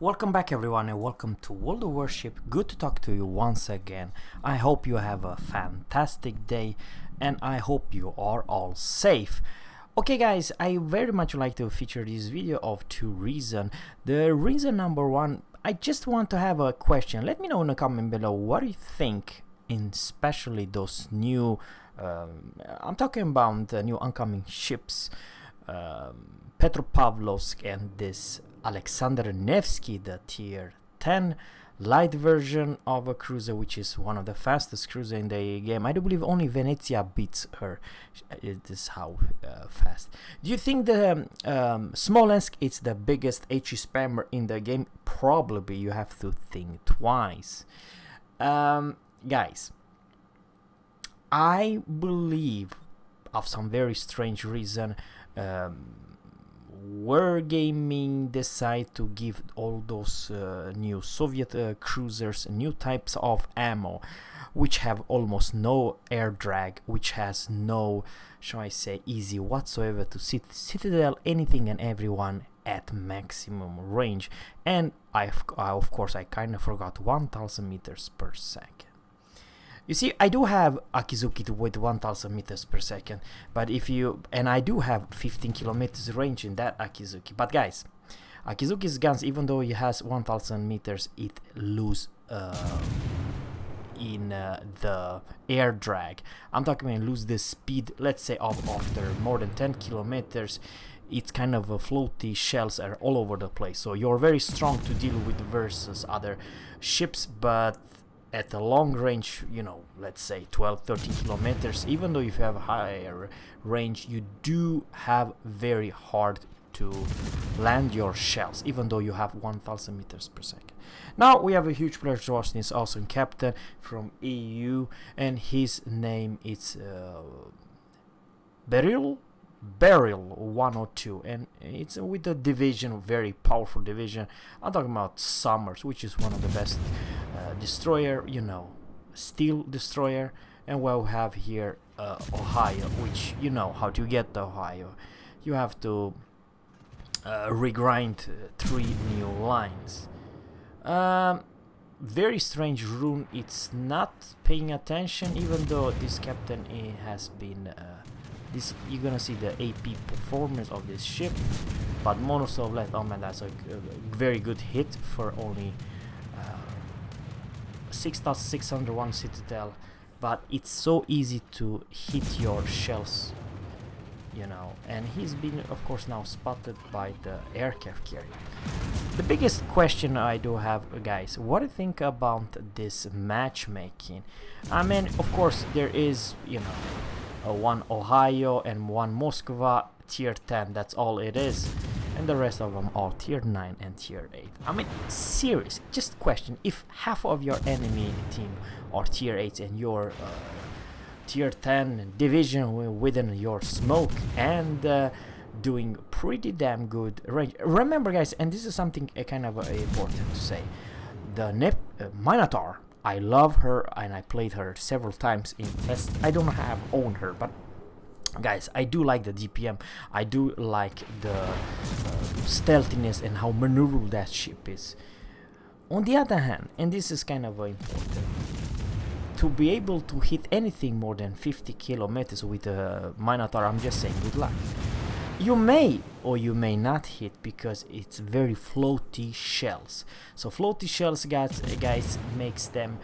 Welcome back everyone and welcome to World of Warship. Good to talk to you once again. I hope you have a fantastic day and I hope you are all safe. Okay guys, I very much like to feature this video of two reasons. The reason number one, I just want to have a question. Let me know in the comment below what do you think in especially those new, I'm talking about the new oncoming ships, Petropavlovsk and this Alexander Nevski, the tier 10 light version of a cruiser, which is one of the fastest cruiser in the game. I do believe only Venezia beats her. It is how fast. Do you think the Smolensk is the biggest HE spammer in the game? Probably. You have to think twice. Guys, I believe of some very strange reason Wargaming decide to give all those new Soviet cruisers new types of ammo, which have almost no air drag, which has no, shall I say, easy whatsoever to citadel anything and everyone at maximum range. And of course I kind of forgot 1000 meters per second. You see, I do have Akizuki with 1000 meters per second, but and I do have 15 kilometers range in that Akizuki. But guys, Akizuki's guns, even though he has 1000 meters, it lose in the air drag. I'm talking about lose the speed, let's say after more than 10 kilometers. It's kind of a floaty, shells are all over the place, so you're very strong to deal with versus other ships, but at a long range, you know, let's say 12-13 kilometers, even though if you have a higher range, you do have very hard to land your shells, even though you have 1000 meters per second. Now we have a huge player to watch this awesome captain from EU, and his name is Beryl 102, and it's with the division, very powerful division. I'm talking about Summers, which is one of the best destroyer, you know, steel destroyer. And we'll have here Ohio, which you know how to get the Ohio. You have to regrind 3 new lines. Very strange rune. It's not paying attention, even though this captain has been you're gonna see the AP performance of this ship, but Monosov left. Oh man, that's a very good hit for only 6601 citadel, but it's so easy to hit your shells, you know. And he's been, of course, now spotted by the aircraft carrier. The biggest question I do have, guys, what do you think about this matchmaking? I mean, of course, there is, you know, one Ohio and one Moskva tier 10, that's all it is, and the rest of them are tier 9 and tier 8. I mean, serious, just question, if half of your enemy team are tier 8 and your tier 10 division within your smoke and doing pretty damn good range. Remember guys, and this is something kind of important to say, the Minotaur, I love her and I played her several times in test. I don't have owned her, but guys, I do like the DPM. I do like the stealthiness and how maneuverable that ship is. On the other hand, and this is kind of important, to be able to hit anything more than 50 kilometers with a Minotaur, I'm just saying good luck. You may or you may not hit because it's very floaty shells. So floaty shells, guys, makes them,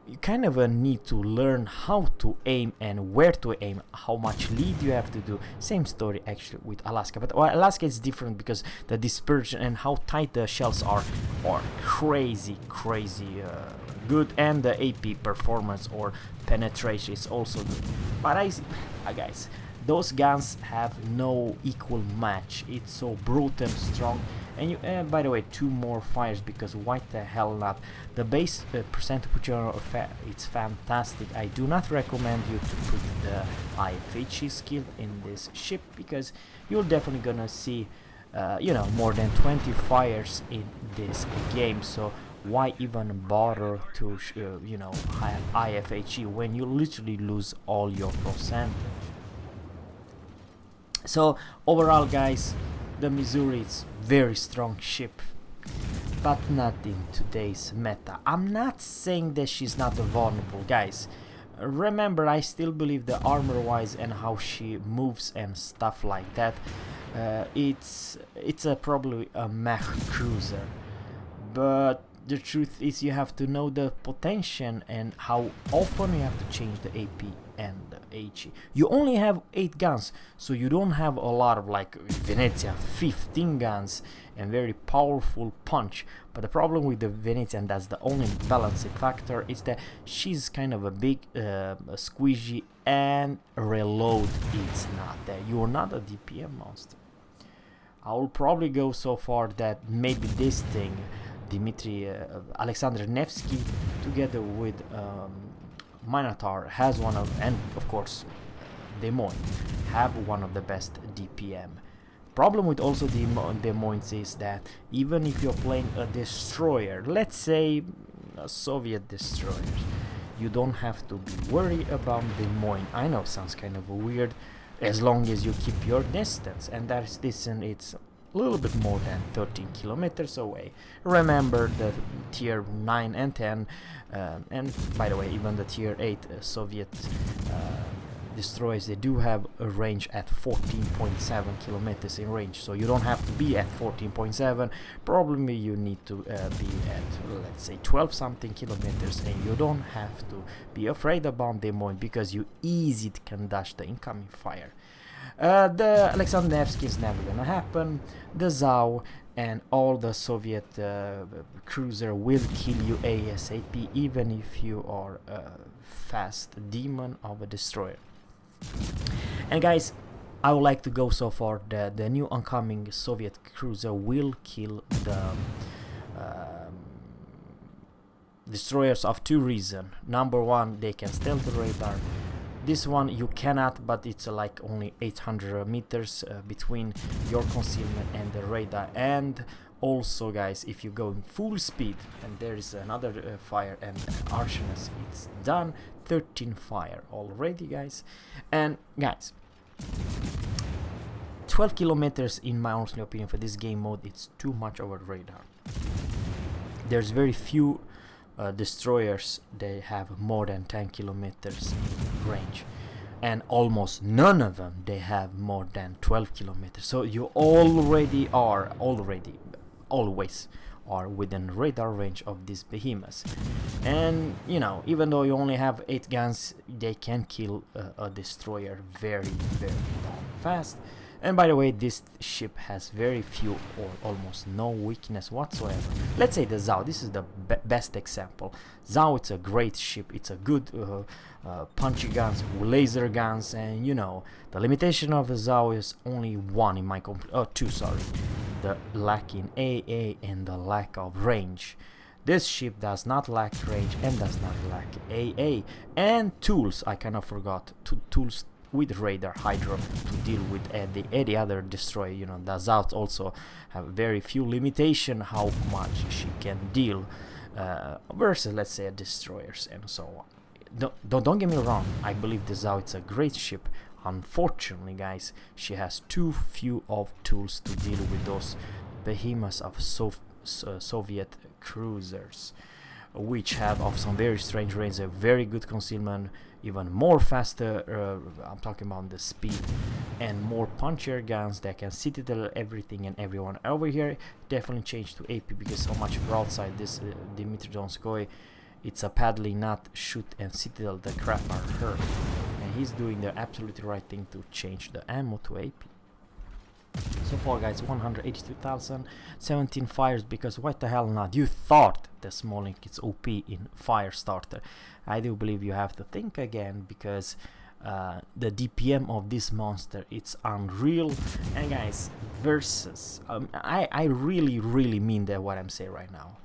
you kind of need to learn how to aim and where to aim, how much lead you have to do. Same story actually with Alaska, but well, Alaska is different because the dispersion and how tight the shells are crazy good, and the AP performance or penetration is also good. But guys, those guns have no equal match. It's so brutal and strong. And you, by the way, 2 more fires, because why the hell not? The base percentage it's fantastic. I do not recommend you to put the IFHE skill in this ship, because you're definitely gonna see you know, more than 20 fires in this game. So why even bother to you know, have IFHE when you literally lose all your percentage? So overall guys, the Missouri is very strong ship. but not in today's meta. I'm not saying that she's not vulnerable, guys. Remember, I still believe the armor wise and how she moves and stuff like that, it's probably a mech cruiser, but the truth is you have to know the potential and how often you have to change the AP and the HE. You only have 8 guns, so you don't have a lot of like Venezia 15 guns and very powerful punch. But the problem with the Venezia, and that's the only balancing factor, is that she's kind of a big squeegee, and reload is not there. You're not a DPM monster. I will probably go so far that maybe this thing, Alexander Nevski, together with Minotaur, has one of, and of course Des Moines, have one of the best DPM. Problem with also the Des Moines is that even if you're playing a destroyer, let's say a Soviet destroyer, you don't have to be worried about Des Moines. I know it sounds kind of weird, as long as you keep your distance, and that distance it's a little bit more than 13 kilometers away. Remember the tier 9 and 10, and by the way, even the tier 8 Soviet destroyers, they do have a range at 14.7 kilometers in range, so you don't have to be at 14.7. Probably you need to be at, let's say, 12 something kilometers, and you don't have to be afraid about Des Moines because you easily can dodge the incoming fire. The Alexander Nevsky is never gonna happen. The Zao and all the Soviet cruiser will kill you ASAP, even if you are a fast demon of a destroyer. And guys, I would like to go so far that the new oncoming Soviet cruiser will kill the destroyers of 2 reasons. Number 1, they can stealth the radar. This one you cannot, but it's like only 800 meters between your concealment and the radar. And also, guys, if you go in full speed, and there is another fire and Arsenus, it's done. 13 fire already, guys. And guys, 12 kilometers in my honest opinion for this game mode, it's too much over radar. There's very few destroyers they have more than 10 kilometers in range, and almost none of them they have more than 12 kilometers. So you always are within radar range of these behemoths. And you know, even though you only have 8 guns, they can kill a destroyer very, very fast. And by the way, this ship has very few or almost no weakness whatsoever. Let's say the Zao, this is the best example. Zao, it's a great ship, it's a good punchy guns, laser guns, and you know, the limitation of the Zao is only one in my two, sorry. The lack in AA and the lack of range. This ship does not lack range and does not lack AA. And tools, I kind of forgot, tools with radar hydro to deal with any other destroyer. You know, the Zao also have very few limitation how much she can deal versus, let's say, destroyers and so on. Don't get me wrong, I believe the Zao is a great ship. Unfortunately, guys, she has too few of tools to deal with those behemoths of Soviet cruisers, which have of some very strange range, a very good concealment, even more faster, I'm talking about the speed, and more punchier guns that can citadel everything and everyone. Over here, definitely change to AP because so much broadside this Dmitry Donskoy, it's a paddling, not shoot and citadel the crap out of her. And he's doing the absolutely right thing to change the ammo to AP. So far, guys, 182,000, 17 fires, because what the hell not? You thought the Smolensk is OP in fire starter. I do believe you have to think again, because the DPM of this monster, it's unreal. And guys, versus I really mean that what I'm saying right now,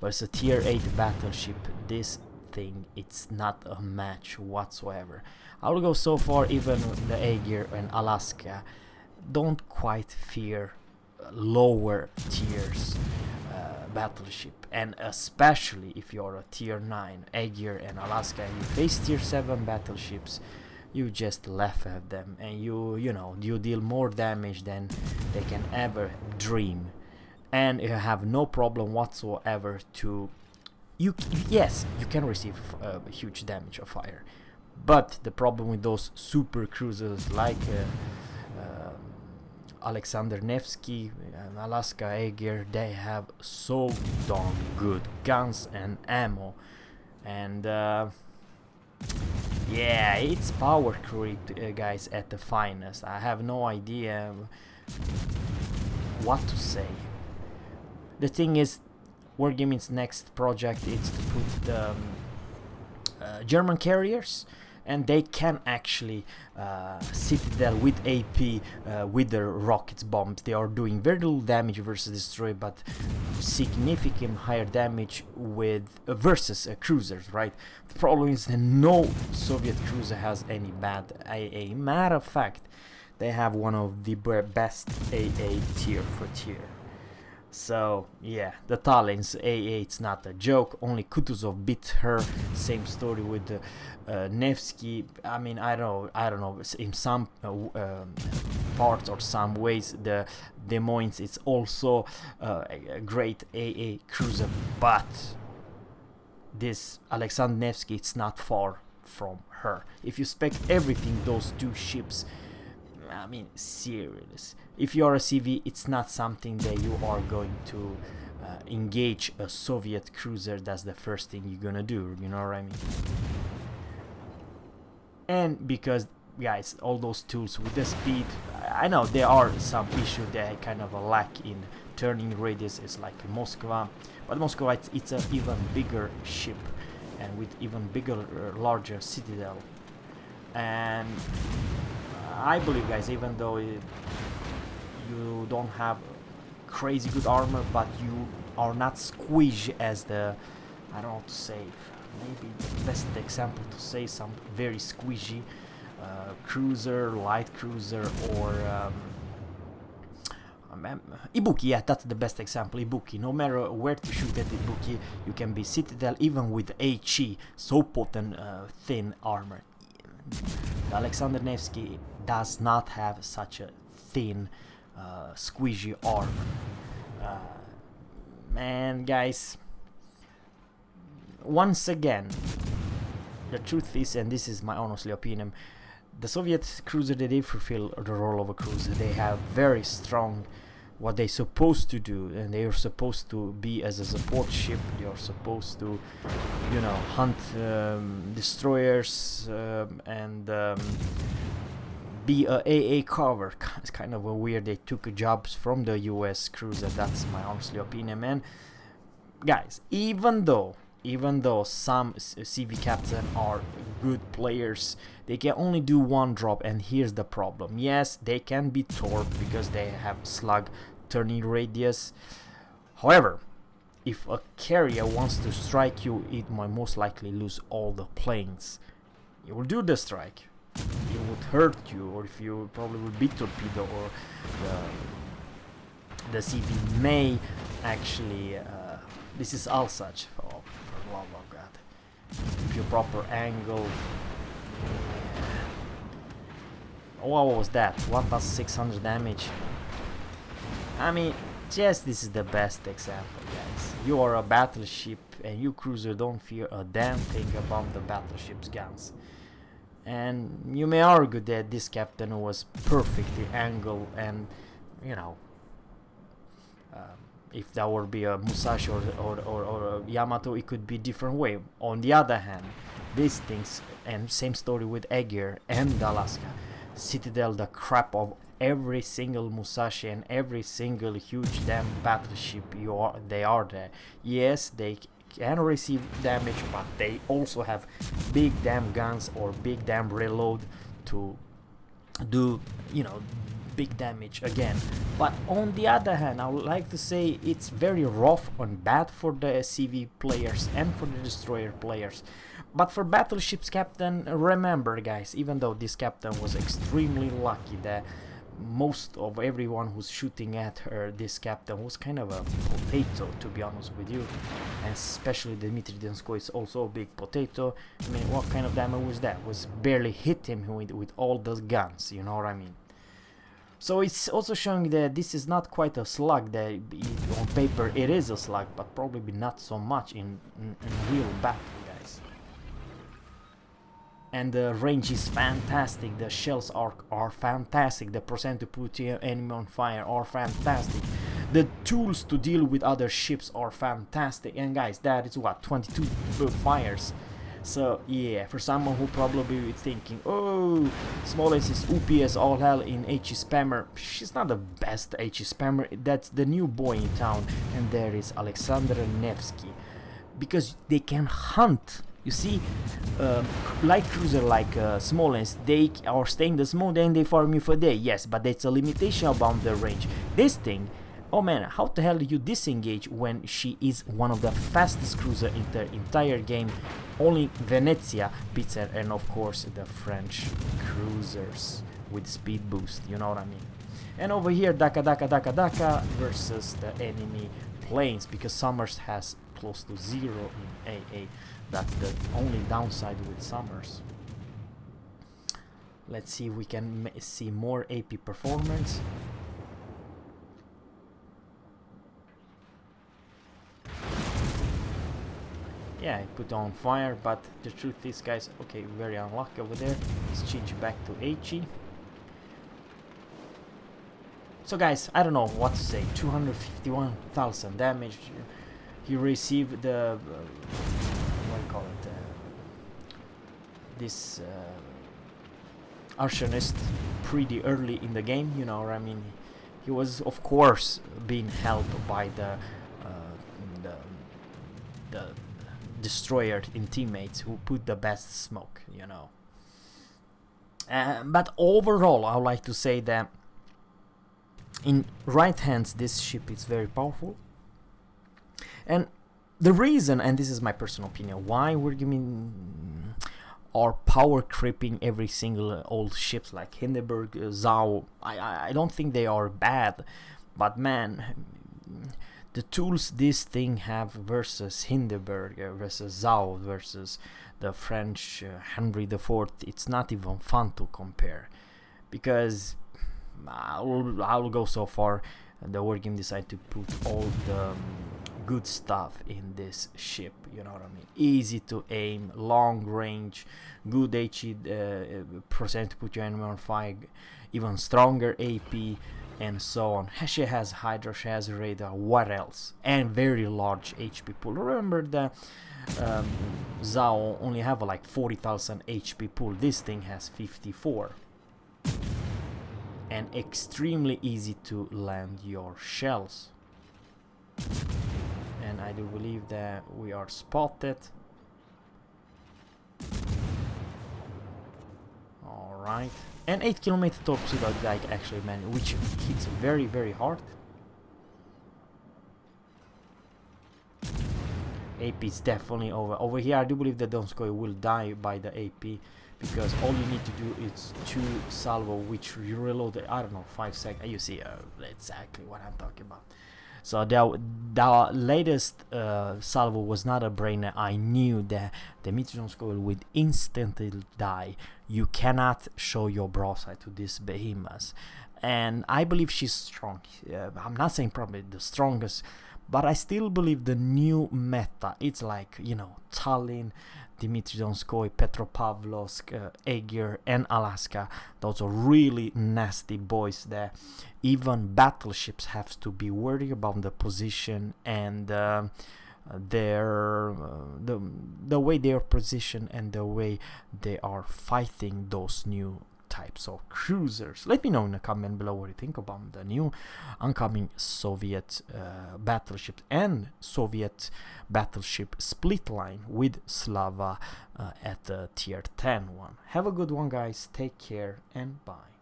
versus a tier 8 battleship, this thing, it's not a match whatsoever. I will go so far, even the Aegir and Alaska don't quite fear lower tiers battleship, and especially if you're a tier 9 Aegir and Alaska and you face tier 7 battleships, you just laugh at them, and you know, you deal more damage than they can ever dream. and you have no problem whatsoever to yes, you can receive huge damage of fire, but the problem with those super cruisers like Alexander Nevsky and Alaska Aegir, they have so darn good guns and ammo, and yeah, it's power creep, guys, at the finest. I have no idea what to say. The thing is, Wargaming's next project is to put the German carriers, and they can actually Citadel with AP with their rockets bombs. They are doing very little damage versus destroyer, but significant higher damage with versus cruisers, right? The problem is that no Soviet cruiser has any bad AA. Matter of fact, they have one of the best AA tier for tier. So yeah, the Tallinn's AA, it's not a joke. Only Kutuzov beat her. Same story with Nevsky. I mean, I don't know. In some parts or some ways, the Des Moines it's also a great AA cruiser, but this Alexander Nevsky, it's not far from her. If you spec everything, those two ships, I mean, serious. If you are a CV, it's not something that you are going to engage a Soviet cruiser. That's the first thing you're gonna do, you know what I mean? And because, guys, all those tools with the speed, I know there are some issues that kind of a lack in turning radius. It's like Moskva, but Moskva, it's an even bigger ship and with even bigger, larger citadel. And I believe, guys, even though you don't have crazy good armor, but you are not squishy as the, I don't know how to say, maybe the best example to say some very squishy cruiser, light cruiser, or Ibuki. Yeah, that's the best example. Ibuki. No matter where to shoot at Ibuki, you can be Citadel even with HE, so potent thin armor. The Alexander Nevsky does not have such a thin, squishy armor. Man, guys, once again, the truth is, and this is my honestly opinion, the Soviet cruiser, they did fulfill the role of a cruiser. They have very strong what they're supposed to do, and they are supposed to be as a support ship. They are supposed to, you know, hunt destroyers and be a AA cover. It's kind of a weird. They took jobs from the US cruiser. That's my honestly opinion, man. Guys, even though some CV captains are good players, they can only do one drop, and here's the problem. Yes, they can be torped because they have slug turning radius. However, if a carrier wants to strike you, it might most likely lose all the planes. It will do the strike, it would hurt you, or if you probably would be torpedo, or the CV may actually this is all such. Oh, for love of God. If you proper angle. What was that? 1,600 damage. I mean, just this is the best example, guys. You are a battleship and you cruiser don't fear a damn thing about the battleship's guns. And you may argue that this captain was perfectly angled, and you know, if that would be a Musashi or a Yamato, it could be different way. On the other hand, these things, and same story with Aegir and Alaska, Citadel the crap of every single Musashi and every single huge damn battleship they are there. Yes, they can receive damage, but they also have big damn guns or big damn reload to do, you know, big damage again. But on the other hand, I would like to say it's very rough and bad for the CV players and for the destroyer players. But for battleships captain, remember, guys, even though this captain was extremely lucky that most of everyone who's shooting at her, this captain was kind of a potato, to be honest with you, and especially Dmitry Densko is also a big potato. I mean, what kind of damage was that? Was barely hit him with all those guns, you know what I mean? So it's also showing that this is not quite a slug. That on paper it is a slug, but probably not so much in real battle, guys. And the range is fantastic. The shells are fantastic. The percent to put your enemy on fire are fantastic. The tools to deal with other ships are fantastic. And guys, that is what, 22 fires. So yeah, for someone who probably be thinking, oh, Smolensk is OP as all hell in HE spammer, she's not the best HE spammer. That's the new boy in town. And there is Alexander Nevski, because they can hunt. You see, light cruiser like Smolensk, they are staying the smoke, then they farm you for a day. Yes, but that's a limitation about the range. This thing, oh man, how the hell do you disengage when she is one of the fastest cruiser in the entire game? Only Venezia beats her, and of course the French cruisers with speed boost, you know what I mean? And over here, Daka versus the enemy planes, because Summers has close to 0 in AA. That's the only downside with Summers. Let's see if we can see more AP performance. Yeah, I put on fire, but the truth is, guys, okay, very unlucky over there. Let's change back to HE. So guys, I don't know what to say. 251,000 damage. He received the what do you call it? This arsonist pretty early in the game. You know, I mean, he was of course being helped by the destroyer in teammates who put the best smoke. You know. But overall, I would like to say that in right hands, this ship is very powerful. And the reason, and this is my personal opinion, why we're giving or power creeping every single old ships like Hindenburg, Zhao, I don't think they are bad, but man, the tools this thing have versus Hindenburg, versus Zhao, versus the French Henry IV, it's not even fun to compare, because I'll go so far. The Wargame decided to put all the good stuff in this ship, you know what I mean? Easy to aim, long range, good HE percent to put your enemy on fire, even stronger AP, and so on. She has Hydra, she has radar, what else? And very large HP pool. Remember the Zhao only have like 40,000 HP pool. This thing has 54. And extremely easy to land your shells. And I do believe that we are spotted. Alright. And 8km torpedo guy actually, man, which hits very, very hard. AP is definitely over. Over here, I do believe that Donskoy will die by the AP, because all you need to do is 2 salvo, which you reload, I don't know, 5 seconds. You see exactly what I'm talking about. So the latest salvo was not a brainer. I knew that Dmitry Donskoy would instantly die. You cannot show your broadside to this behemoth. And I believe she's strong. I'm not saying probably the strongest, but I still believe the new meta, it's like, you know, Tallinn, Dmitry Donskoy, Petropavlovsk, Aegir, and Alaska. Those are really nasty boys there. Even battleships have to be worried about the position and the way they are positioned and the way they are fighting those new types of cruisers. Let me know in the comment below what you think about the new oncoming Soviet battleships and Soviet battleship split line with Slava at the tier 10 one. Have a good one, guys. Take care and bye.